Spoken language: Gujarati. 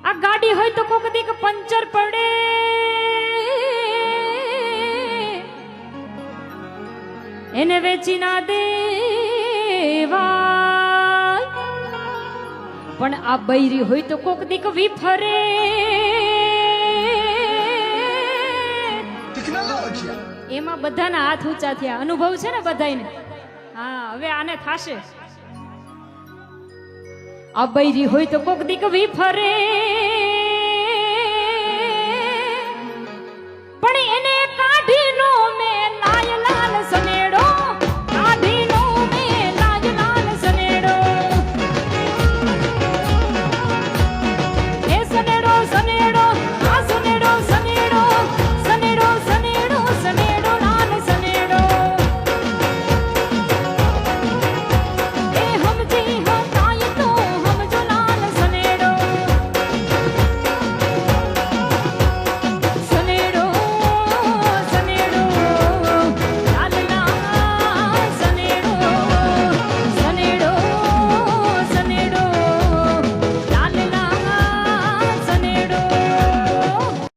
આ ગાડી હોય તો કોક દીક પંચર પડે, એને વેચી ના દેવાય, પણ આ બૈરી હોય તો કોક દીક વિફરે, એમાં બધાના હાથ ઊંચા થયા. અનુભવ છે ને બધાને? હા, હવે આને થાશે. આ બૈરી હોય તો કોક દીક વિફરે, પણ એને કાઢી